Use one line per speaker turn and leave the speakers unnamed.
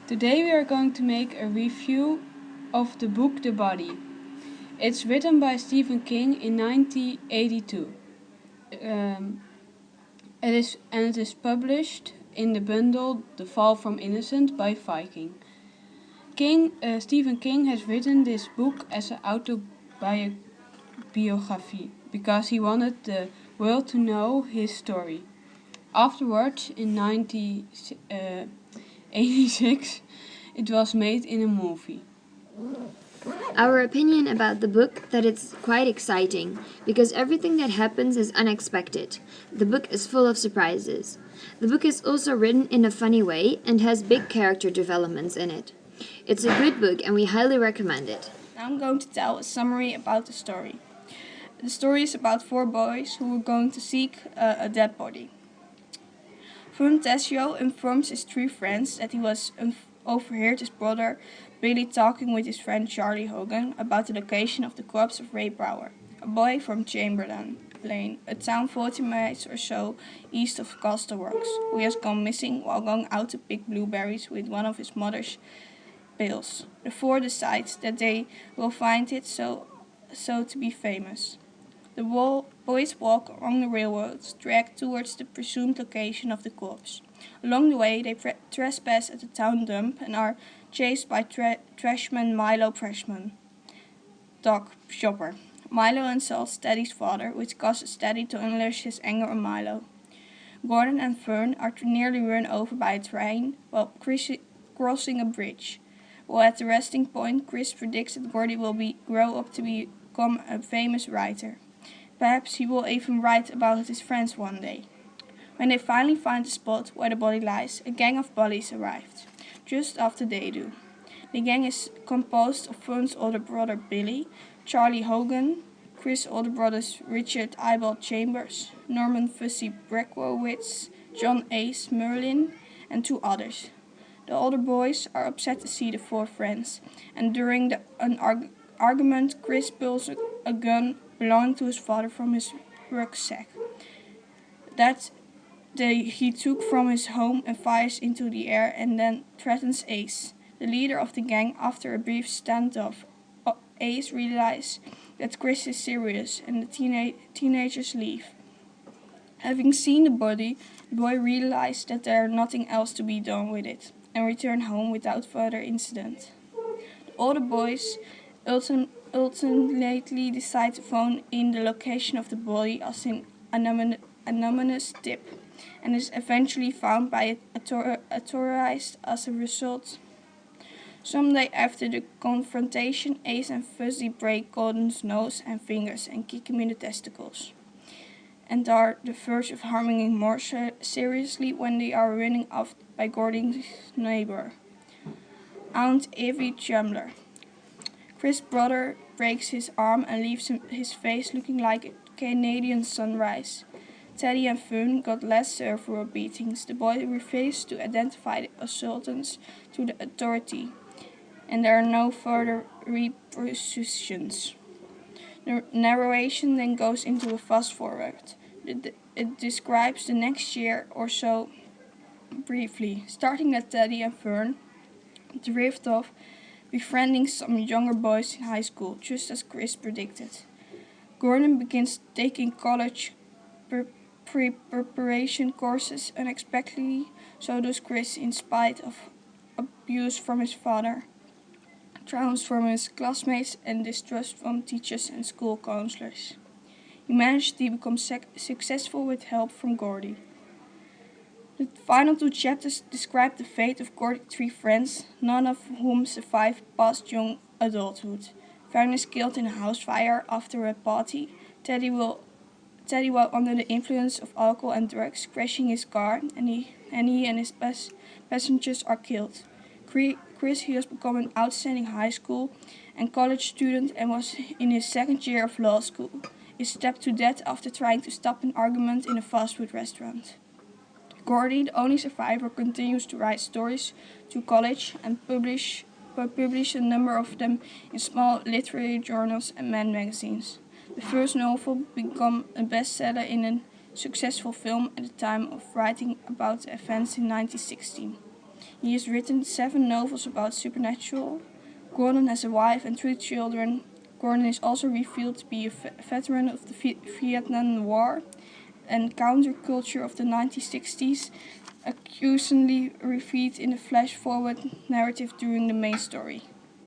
Today we are going to make a review of the book The Body. It's written by Stephen King in 1982. It is published in the bundle The Fall from Innocence by Viking. Stephen King has written this book as an autobiography because he wanted the world to know his story. Afterwards, in 1986, it was made in a movie.
Our opinion about the book that it's quite exciting because everything that happens is unexpected. The book is full of surprises. The book is also written in a funny way and has big character developments in it. It's a good book and we highly recommend it.
Now I'm going to tell a summary about the story. The story is about four boys who are going to seek a dead body. Fantasio informs his three friends that he was overheard his brother Billy talking with his friend Charlie Hogan about the location of the corpse of Ray Brower, a boy from Chamberlain Lane, a town 40 miles or so east of Castle Rocks, who has gone missing while going out to pick blueberries with one of his mother's pails. The four decide that they will find it so to be famous. The boys walk along the railroad track towards the presumed location of the corpse. Along the way, they trespass at the town dump and are chased by trashman Milo Freshman, dog shopper. Milo insults Teddy's father, which causes Teddy to unleash his anger on Milo. Gordon and Fern are nearly run over by a train while crossing a bridge. While at the resting point, Chris predicts that Gordy will grow up to become a famous writer. Perhaps he will even write about his friends one day. When they finally find the spot where the body lies, a gang of bullies arrived, just after they do. The gang is composed of Fern's older brother Billy, Charlie Hogan, Chris' older brothers Richard Eyeball Chambers, Norman Fussy Breckwowitz, John Ace Merlin, and two others. The older boys are upset to see the four friends, and during an argument, Chris pulls a gun belonging to his father from his rucksack that he took from his home and fires into the air and then threatens Ace, the leader of the gang. After a brief standoff, Ace realizes that Chris is serious and the teenagers leave. Having seen the body, the boy realizes that there is nothing else to be done with it and return home without further incident. The older boys ultimately decide to phone in the location of the body as an anonymous tip, and is eventually found by authorities as a result. Someday after the confrontation, Ace and Fuzzy break Gordon's nose and fingers and kick him in the testicles, and are the verge of harming him more seriously when they are running off by Gordon's neighbor, Aunt Evie Chandler. Chris' brother breaks his arm and leaves his face looking like a Canadian sunrise. Teddy and Fern got less severe beatings. The boy refused to identify the assailants to the authority, and there are no further repercussions. The narration then goes into a fast forward. It describes the next year or so briefly, starting that Teddy and Fern drift off, befriending some younger boys in high school, just as Chris predicted. Gordon begins taking college preparation courses unexpectedly, so does Chris, in spite of abuse from his father, troubles from his classmates, and distrust from teachers and school counselors. He managed to become successful with help from Gordy. The final two chapters describe the fate of Gordy's three friends, none of whom survived past young adulthood. Fern is killed in a house fire after a party. Teddy, while under the influence of alcohol and drugs, crashing his car, and he and his passengers are killed. Chris, who has become an outstanding high school and college student and was in his second year of law school, is stabbed to death after trying to stop an argument in a fast food restaurant. Gordy, the only survivor, continues to write stories to college and publish a number of them in small literary journals and men magazines. The first novel became a bestseller in a successful film at the time of writing about the events in 1916. He has written 7 novels about supernatural. Gordon has a wife and 3 children. Gordon is also revealed to be a veteran of the Vietnam War and counterculture of the 1960s, occasionally revealed in a flash-forward narrative during the main story.